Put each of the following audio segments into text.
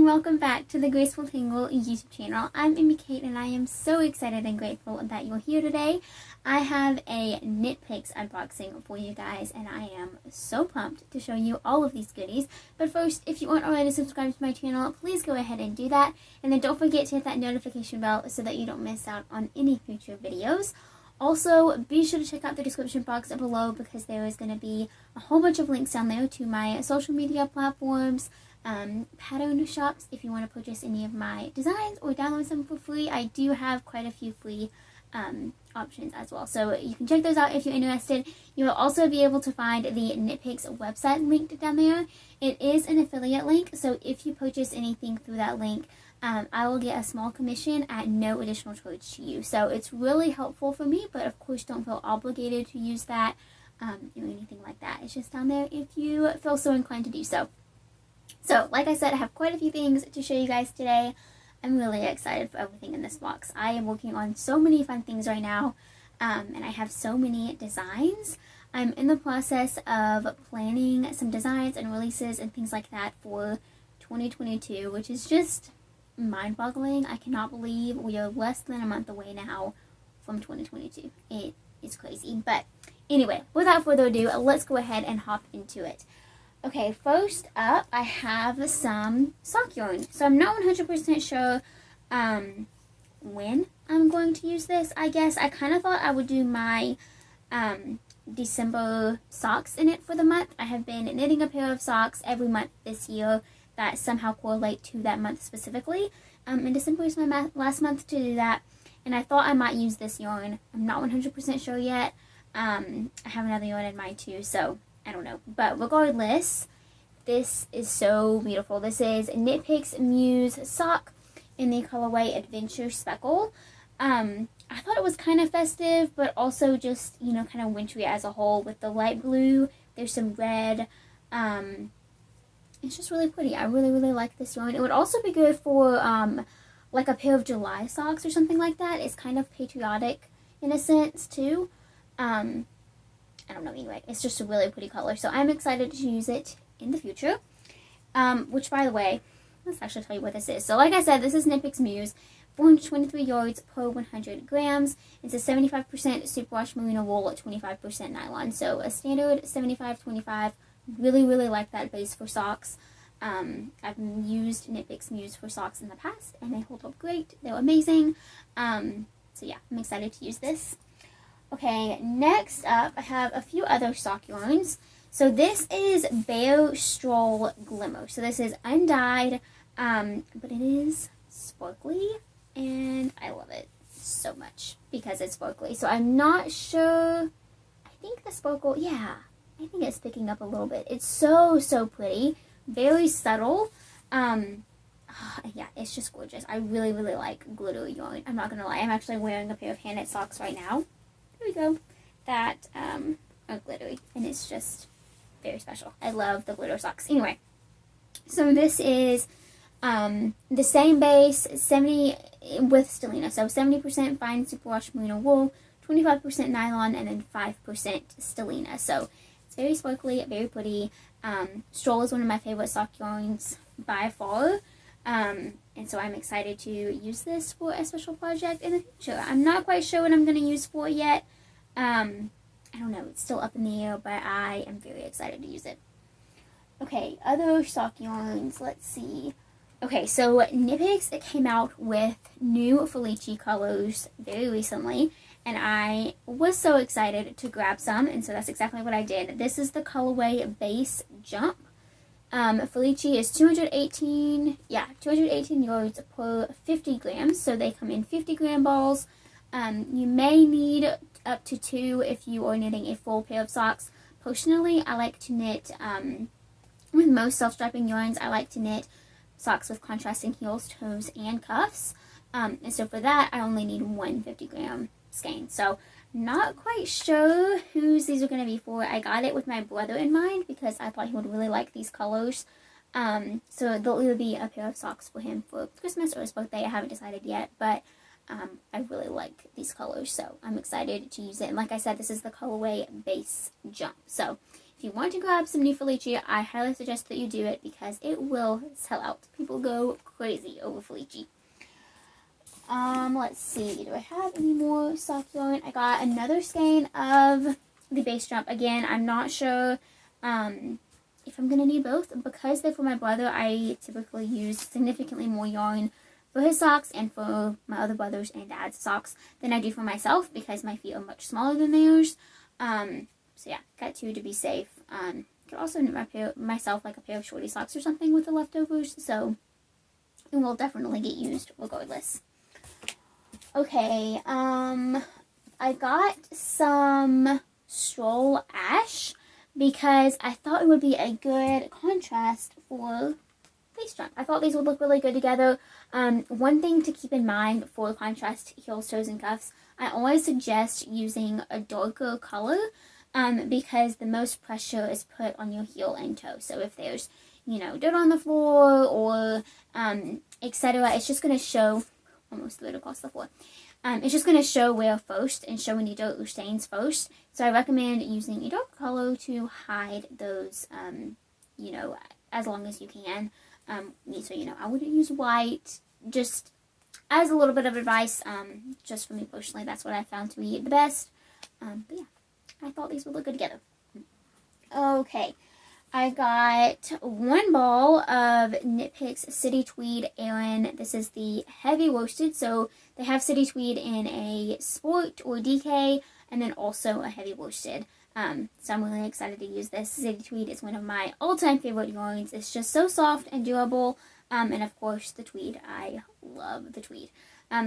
and welcome back to the Graceful Tangle YouTube channel. I'm Amy Kate and I am so excited and grateful that you're here today. I have a nitpicks unboxing for you guys and I am so pumped to show you all of these goodies. But first, if you aren't already subscribed to my channel, please go ahead and do that. And then don't forget to hit that notification bell so that you don't miss out on any future videos. Also, be sure to check out the description box below because there is going to be a whole bunch of links down there to my social media platforms, pattern shops if you want to purchase any of my designs or download some for free. I do have quite a few free options as well, so you can check those out if you're interested. You will also be able to find the Nitpix website linked down there. It is an affiliate link, so if you purchase anything through that link, I will get a small commission at no additional charge to you. So it's really helpful for me, but of course don't feel obligated to use that or anything like that. It's just down there if you feel so inclined to do so. So, like I said, I have quite a few things to show you guys today. I'm really excited for everything in this box. I am working on so many fun things right now, and I have so many designs. I'm in the process of planning some designs and releases and things like that for 2022, which is just mind-boggling. I cannot believe we are less than a month away now from 2022. It is crazy. But anyway, without further ado, let's go ahead and hop into it. Okay, first up, I have some sock yarn. So I'm not 100% sure when I'm going to use this. I guess I kind of thought I would do my December socks in it for the month. I have been knitting a pair of socks every month this year that somehow correlate to that month specifically. And December is my last month to do that. And I thought I might use this yarn. I'm not 100% sure yet. I have another yarn in mind too, so I don't know. But regardless, this is so beautiful. This is Nitpix Muse sock in the colorway Adventure Speckle. I thought it was kind of festive, but also just, you know, kind of wintry as a whole with the light blue. There's some red. It's just really pretty. I really, really like this yarn. It would also be good for like a pair of July socks or something like that. It's kind of patriotic in a sense too. I don't know, anyway, it's just a really pretty color, so I'm excited to use it in the future. Which, by the way, let's actually tell you what this is. So, like I said, this is Nitpix Muse, 423 yards per 100 grams. It's a 75% superwash merino wool at 25% nylon. So, a standard 75-25. Really, really like that base for socks. I've used Nitpix Muse for socks in the past, and they hold up great. They're amazing. So, yeah, I'm excited to use this. Okay, next up, I have a few other sock yarns. So this is Bear Stroll Glimmo. So this is undyed, but it is sparkly, and I love it so much because it's sparkly. So I'm not sure, I think the sparkle, yeah, I think it's picking up a little bit. It's so, so pretty, very subtle. Yeah, it's just gorgeous. I really, really like glittery yarn. I'm not going to lie, I'm actually wearing a pair of hand-knit socks right now. There we go. That are glittery, and it's just very special. I love the glitter socks. Anyway, so this is the same base, 70 with stellina. So 70% fine superwash merino wool, 25% nylon, and then 5% stellina. So it's very sparkly, very pretty. Stroll is one of my favorite sock yarns by far. And so I'm excited to use this for a special project in the future. I'm not quite sure what I'm going to use for it yet. I don't know, it's still up in the air, but I am very excited to use it. Okay, other sock yarns, let's see. Okay, so Nitpix came out with new felice colors very recently, and I was so excited to grab some, and so that's exactly what I did. This is the colorway Base Jump. Felice is 218 yards per 50 grams, so they come in 50 gram balls. You may need up to 2 if you are knitting a full pair of socks. Personally, I like to knit, with most self-striping yarns, I like to knit socks with contrasting heels, toes, and cuffs. And so for that, I only need 1 50 gram skein. So not quite sure whose these are going to be for. I got it with my brother in mind because I thought he would really like these colors. So there'll either be a pair of socks for him for Christmas or his birthday. I haven't decided yet, but I really like these colors, so I'm excited to use it. And like I said, this is the colorway Base Jump. So if if you want to grab some new felice, I highly suggest that you do it because it will sell out. People go crazy over felice. Let's see. Do I have any more soft yarn? I got another skein of the base jump. Again, I'm not sure if I'm going to need both. Because they're for my brother, I typically use significantly more yarn for his socks and for my other brothers and dad's socks than I do for myself because my feet are much smaller than theirs. So yeah, got two to be safe. Could also knit myself like a pair of shorty socks or something with the leftovers. So it will definitely get used regardless. Okay, I got some stroll ash because I thought it would be a good contrast for face jump. I thought these would look really good together. One thing to keep in mind for contrast heels, toes, and cuffs, I always suggest using a darker color because the most pressure is put on your heel and toe. So if there's, dirt on the floor or etc., it's just going to show, almost threw it across the floor. It's just going to show wear first and show any dirt or stains first. So I recommend using a dark color to hide those, as long as you can. So, I wouldn't use white, just as a little bit of advice, just for me personally, that's what I found to be the best. But yeah, I thought these would look good together. Okay. I got one ball of Nitpix City Tweed Aran. This is the heavy worsted, so they have City Tweed in a sport or DK, and then also a heavy worsted. So I'm really excited to use this. City Tweed is one of my all-time favorite yarns. It's just so soft and durable, and of course the tweed. I love the tweed.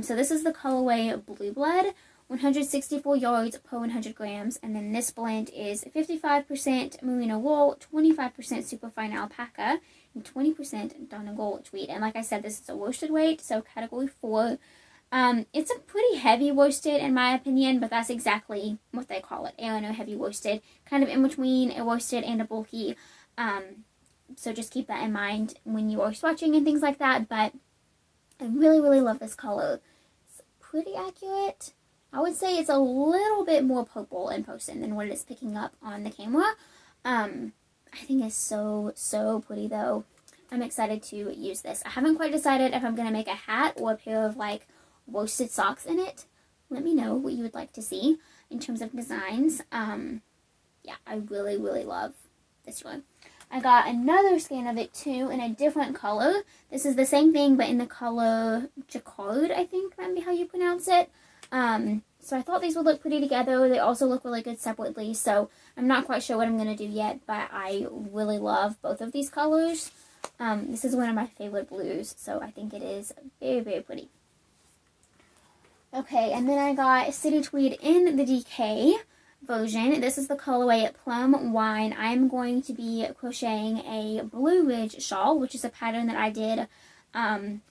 So this is the callaway Blue Blood. 164 yards per 100 grams, and then this blend is 55% merino wool, 25% superfine alpaca, and 20% Donegal tweed. And like I said, this is a worsted weight, so category 4. It's a pretty heavy worsted in my opinion, but that's exactly what they call it, Aran or heavy worsted, kind of in between a worsted and a bulky. So just keep that in mind when you are swatching and things like that. But I really, really love this color. It's pretty accurate. I would say it's a little bit more purple in person than what it is picking up on the camera. I think it's so, so pretty though. I'm excited to use this. I haven't quite decided if I'm going to make a hat or a pair of like worsted socks in it. Let me know what you would like to see in terms of designs. Yeah, I really, really love this one. I got another skein of it too in a different color. This is the same thing but in the color Jacquard, I think might be how you pronounce it. So I thought these would look pretty together. They also look really good separately, so I'm not quite sure what I'm going to do yet, but I really love both of these colors. This is one of my favorite blues, so I think it is very, very pretty. Okay, and then I got City Tweed in the DK version. This is the colorway Plum Wine. I'm going to be crocheting a Blue Ridge shawl, which is a pattern that I did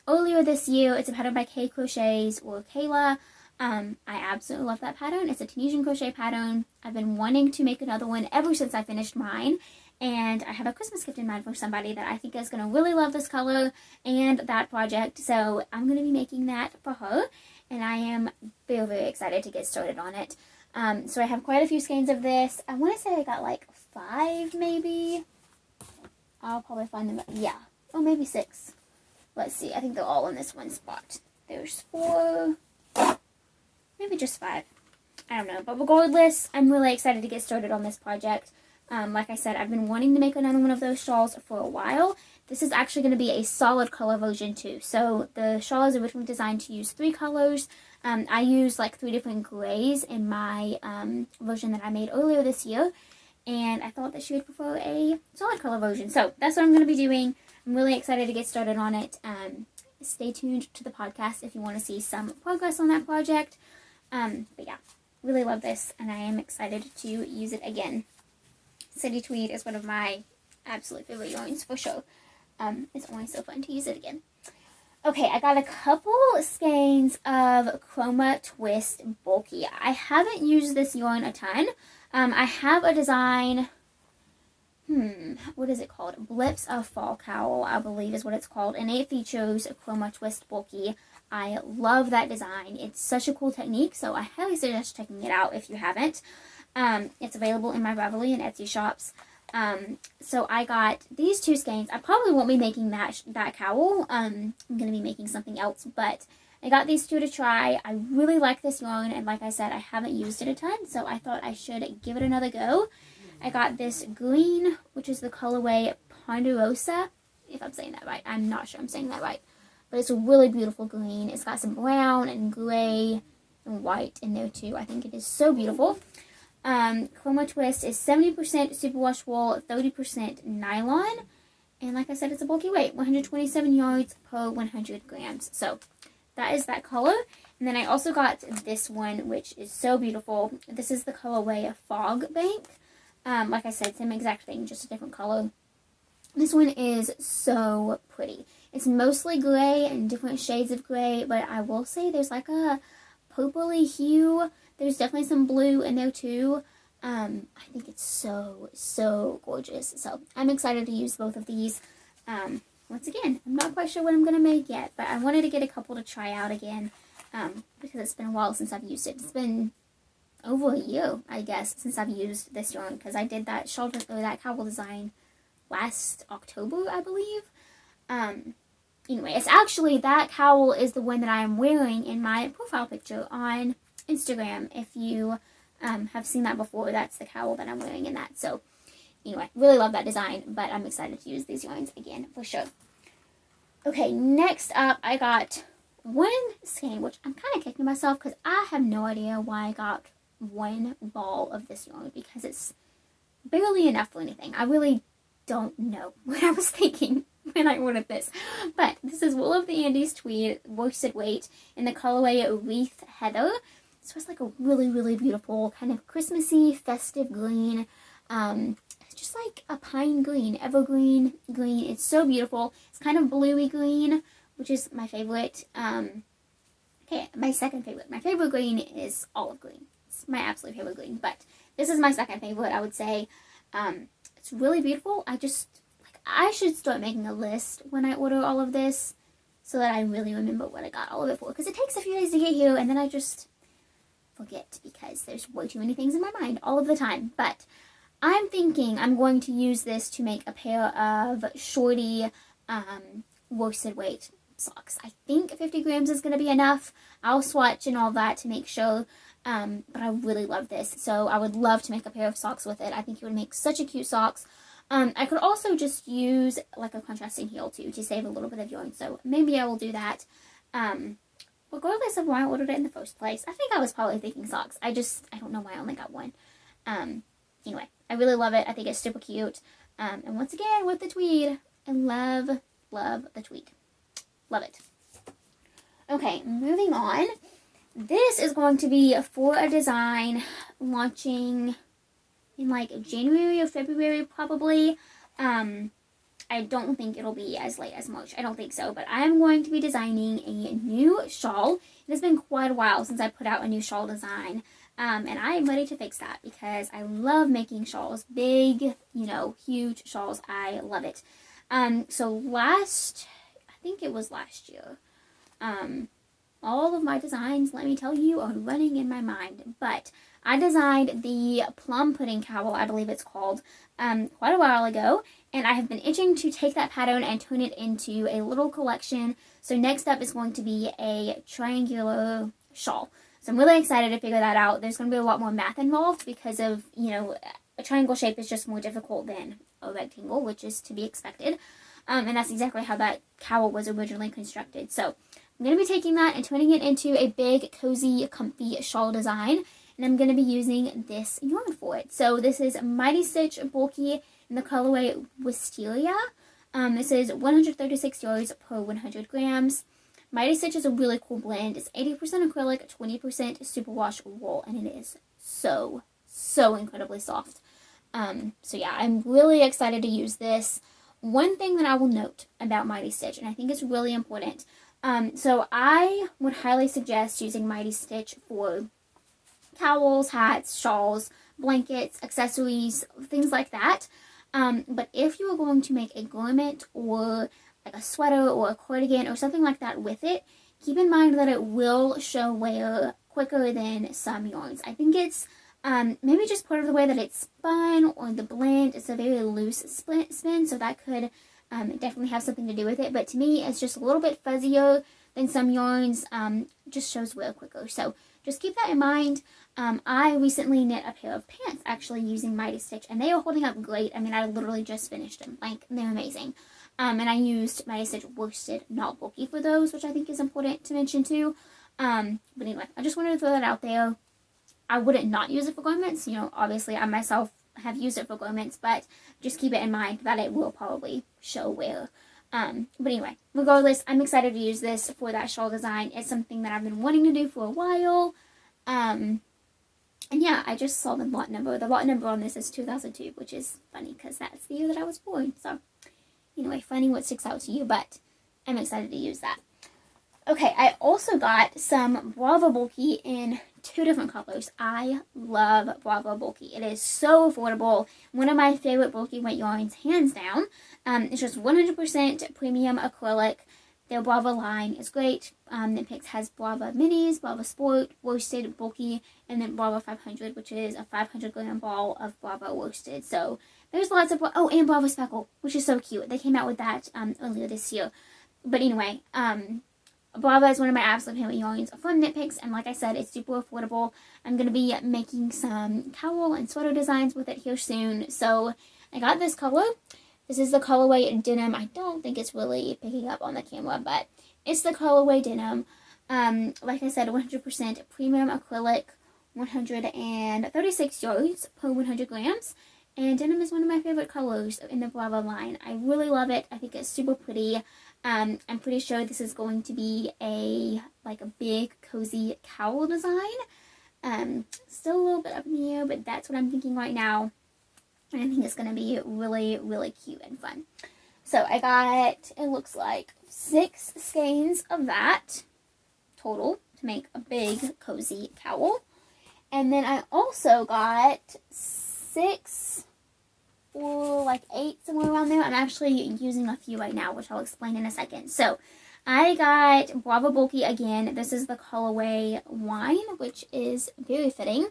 earlier this year. It's a pattern by K Crochets or Kayla. I absolutely love that pattern. It's a Tunisian crochet pattern. I've been wanting to make another one ever since I finished mine, and I have a Christmas gift in mind for somebody that I think is going to really love this color and that project, so I'm going to be making that for her, and I am very, very excited to get started on it. So I have quite a few skeins of this. I want to say I got like 5 maybe. I'll probably find them, yeah, or maybe 6. Let's see, I think they're all in this one spot. There's 4... maybe just 5. I don't know. But regardless, I'm really excited to get started on this project. Like I said, I've been wanting to make another one of those shawls for a while. This is actually going to be a solid color version too. So the shawl is originally designed to use 3 colors. I used like 3 different grays in my version that I made earlier this year. And I thought that she would prefer a solid color version. So that's what I'm going to be doing. I'm really excited to get started on it. Stay tuned to the podcast if you want to see some progress on that project. But yeah, really love this, and I am excited to use it again. City Tweed is one of my absolute favorite yarns for sure. It's always so fun to use it again. Okay, I got a couple skeins of Chroma Twist Bulky. I haven't used this yarn a ton. I have a design, what is it called? Blips of Fall Cowl, I believe is what it's called, and it features Chroma Twist Bulky. I love that design. It's such a cool technique, so I highly suggest checking it out if you haven't. It's available in my Ravelry and Etsy shops. So I got these two skeins. I probably won't be making that cowl. I'm going to be making something else, but I got these two to try. I really like this yarn, and like I said, I haven't used it a ton, so I thought I should give it another go. I got this green, which is the colorway Ponderosa, if I'm saying that right. I'm not sure I'm saying that right. But it's a really beautiful green. It's got some brown and gray and white in there too. I think it is so beautiful. Chroma twist is 70% superwash wool, 30% nylon. And like I said, it's a bulky weight, 127 yards per 100 grams. So that is that color. And then I also got this one, which is so beautiful. This is the colorway Fog Bank. Like I said, same exact thing, just a different color. This one is so pretty. It's mostly gray and different shades of gray, but I will say there's like a purpley hue. There's definitely some blue in there too. I think it's so gorgeous. So I'm excited to use both of these. Once again, I'm not quite sure what I'm going to make yet, but I wanted to get a couple to try out again because it's been a while since I've used it. It's been over a year, I guess, since I've used this yarn because I did that shoulder or that cowl design last October, I believe. Anyway, it's actually, that cowl is the one that I am wearing in my profile picture on Instagram. If you have seen that before, that's the cowl that I'm wearing in that. So anyway, really love that design, but I'm excited to use these yarns again for sure. Okay, next up I got one skein, which I'm kind of kicking myself because I have no idea why I got one ball of this yarn because it's barely enough for anything. I really don't know what I was thinking when I ordered this. But this is Wool of the Andes tweed worsted weight in the colorway Wreath Heather. So it's like a really beautiful kind of Christmassy festive green. It's just like a pine green, evergreen green. It's so beautiful. It's kind of bluey green, which is my favorite. Okay, my second favorite. My favorite green is olive green. It's my absolute favorite green, but this is my second favorite, I would say. It's really beautiful. I should start making a list when I order all of this so that I really remember what I got all of it for. Because it takes a few days to get here and then I just forget because there's way too many things in my mind all of the time. But I'm thinking I'm going to use this to make a pair of shorty worsted weight socks. I think 50 grams is going to be enough. I'll swatch and all that to make sure. But I really love this, so I would love to make a pair of socks with it. I think it would make such a cute socks. I could also just use like a contrasting heel too to save a little bit of yarn, so maybe I will do that. Regardless of why I ordered it in the first place, I think I was probably thinking socks. I don't know why I only got one. Anyway, I really love it. I think it's super cute. And once again, with the tweed, I love the tweed. Love it. Okay, moving on. This is going to be for a design launching in like January or February probably. I don't think it'll be as late as March. I don't think so. But I'm going to be designing a new shawl. It has been quite a while since I put out a new shawl design. And I am ready to fix that because I love making shawls. Big, huge shawls. I love it. So I think it was last year. All of my designs, let me tell you, are running in my mind. But I designed the plum pudding cowl, I believe it's called, quite a while ago. And I have been itching to take that pattern and turn it into a little collection. So next up is going to be a triangular shawl. So I'm really excited to figure that out. There's going to be a lot more math involved because of, a triangle shape is just more difficult than a rectangle, which is to be expected. And that's exactly how that cowl was originally constructed. So I'm going to be taking that and turning it into a big, cozy, comfy shawl design. And I'm going to be using this yarn for it. So this is Mighty Stitch Bulky in the colorway Wistilia. This is 136 yards per 100 grams. Mighty Stitch is a really cool blend. It's 80% acrylic, 20% superwash wool. And it is so incredibly soft. So yeah, I'm really excited to use this. One thing that I will note about Mighty Stitch, and I think it's really important, so I would highly suggest using Mighty Stitch for towels, hats, shawls, blankets, accessories, things like that. But if you are going to make a garment or like a sweater or a cardigan or something like that with it, keep in mind that it will show wear quicker than some yarns. I think it's Maybe just part of the way that it's spun or the blend. It's a very loose spin, so that could definitely have something to do with it. But to me, it's just a little bit fuzzier than some yarns. Just shows wear quicker. So just keep that in mind. I recently knit a pair of pants actually using Mighty Stitch, and they are holding up great. I mean, I literally just finished them. Like, they're amazing. And I used Mighty Stitch worsted, not bulky, for those, which I think is important to mention too. But anyway, I just wanted to throw that out there. I wouldn't not use it for garments. You know, obviously I myself have used it for garments, but just keep it in mind that it will probably show wear. But anyway, regardless, I'm excited to use this for that shawl design. It's something that I've been wanting to do for a while. And yeah, I just saw the lot number. The lot number on this is 2002, which is funny because that's the year that I was born. So anyway, funny what sticks out to you, but I'm excited to use that. Okay, I also got some Brava Bulky in 2 different colors. I love Brava Bulky. It is so affordable. One of my favorite bulky weight yarns, hands down. It's just 100% premium acrylic. Their Brava line is great. Nitpix has Brava Minis, Brava Sport, worsted, bulky, and then Brava 500, which is a 500 gram ball of Brava worsted. So there's lots of, oh, and Brava Speckle, which is so cute. They came out with that earlier this year. But anyway, Brava is one of my absolute favorite yarns from Nitpix, and like I said, it's super affordable. I'm going to be making some cowl and sweater designs with it here soon. So I got this color. This is the callaway denim. I don't think it's really picking up on the camera, but it's the callaway denim. Like I said, 100% premium acrylic, 136 yards per 100 grams. And denim is one of my favorite colors in the Brava line. I really love it. I think it's super pretty. I'm pretty sure this is going to be a big cozy cowl design. Still a little bit up in the air, but that's what I'm thinking right now. And I think it's going to be really, really cute and fun. So I got, it looks like 6 skeins of that total to make a big cozy cowl. And then I also got 6 or 8, somewhere around there. I'm actually using a few right now, which I'll explain in a second. So I got Brava Bulky again. This is the callaway wine, which is very fitting.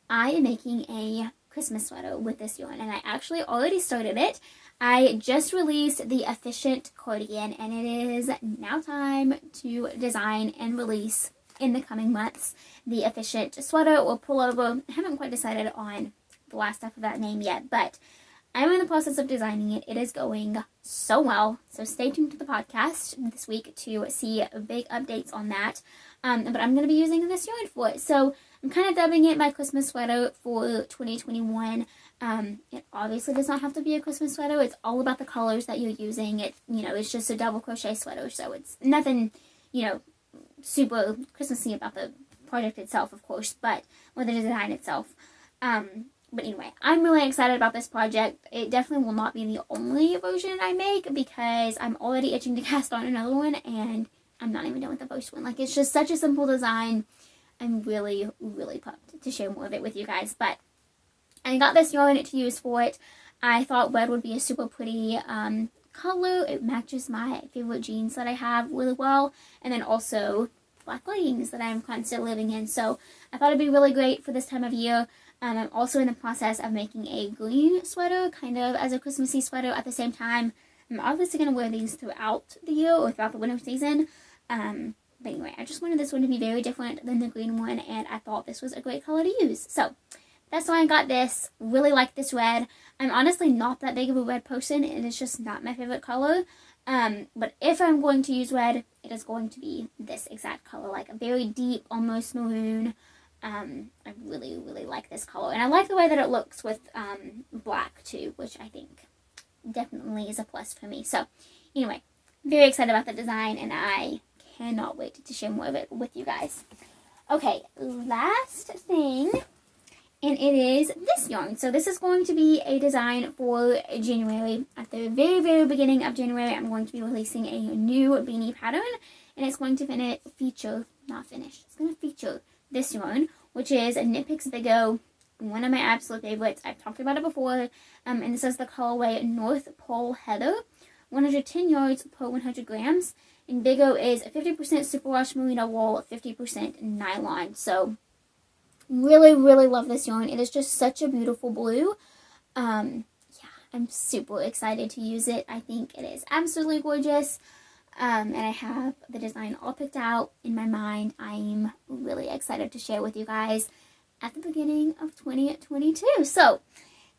I am making a Christmas sweater with this yarn, and I actually already started it. I just released the Efficient cardigan, and it is now time to design and release in the coming months the Efficient sweater or pullover. I haven't quite decided on the last half of that name yet, but I'm in the process of designing it. It is going so well, so stay tuned to the podcast this week to see big updates on that. But I'm going to be using this yarn for it, so I'm kind of dubbing it my Christmas sweater for 2021. It obviously does not have to be a Christmas sweater. It's all about the colors that you're using. It's just a double crochet sweater, so it's nothing, super Christmassy about the project itself, of course, but or the design itself. But anyway, I'm really excited about this project. It definitely will not be the only version I make because I'm already itching to cast on another one, and I'm not even done with the first one. It's just such a simple design. I'm really, really pumped to share more of it with you guys. But I got this yarn to use for it. I thought red would be a super pretty color. It matches my favorite jeans that I have really well. And then also black leggings that I'm constantly living in. So I thought it'd be really great for this time of year. I'm also in the process of making a green sweater, kind of as a Christmassy sweater at the same time. I'm obviously going to wear these throughout the year or throughout the winter season. But anyway, I just wanted this one to be very different than the green one, and I thought this was a great color to use. So that's why I got this. Really like this red. I'm honestly not that big of a red person, and it's just not my favorite color. But if I'm going to use red, it is going to be this exact color, like a very deep, almost maroon. I really, really like this color. And I like the way that it looks with black too, which I think definitely is a plus for me. So anyway, very excited about the design, and I cannot wait to share more of it with you guys. Okay, last thing, and it is this yarn. So this is going to be a design for January. At the very, very beginning of January, I'm going to be releasing a new beanie pattern, and it's going to feature this yarn, which is a Nitpix Big O, one of my absolute favorites. I've talked about it before, and this is the colorway North Pole Heather, 110 yards per 100 grams, and Big O is 50% superwash merino wool, 50% nylon. So Really, really love this yarn. It is just such a beautiful blue. Yeah, I'm super excited to use it. I think it is absolutely gorgeous. And I have the design all picked out in my mind. I'm really excited to share with you guys at the beginning of 2022. So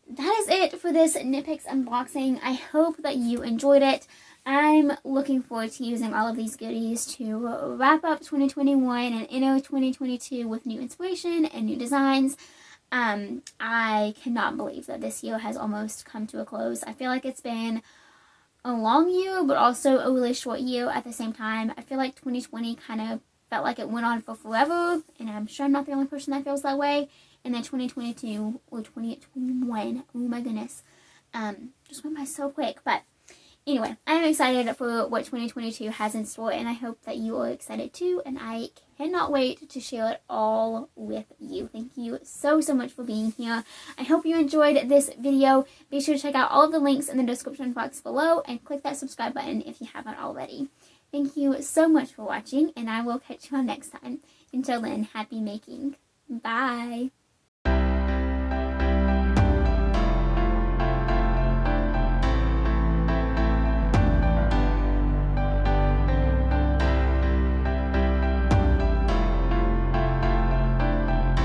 that is it for this nitpicks unboxing. I hope that you enjoyed it. I'm looking forward to using all of these goodies to wrap up 2021 and enter 2022 with new inspiration and new designs. I cannot believe that this year has almost come to a close. I feel like it's been a long year, but also a really short year at the same time. I feel like 2020 kind of felt like it went on for forever, and I'm sure I'm not the only person that feels that way. And then 2022 or 2021, oh my goodness, just went by so quick. But anyway, I'm excited for what 2022 has in store, and I hope that you are excited too, and I cannot wait to share it all with you. Thank you so much for being here. I hope you enjoyed this video. Be sure to check out all of the links in the description box below and click that subscribe button if you haven't already. Thank you so much for watching, and I will catch you on next time. Until then, happy making. Bye!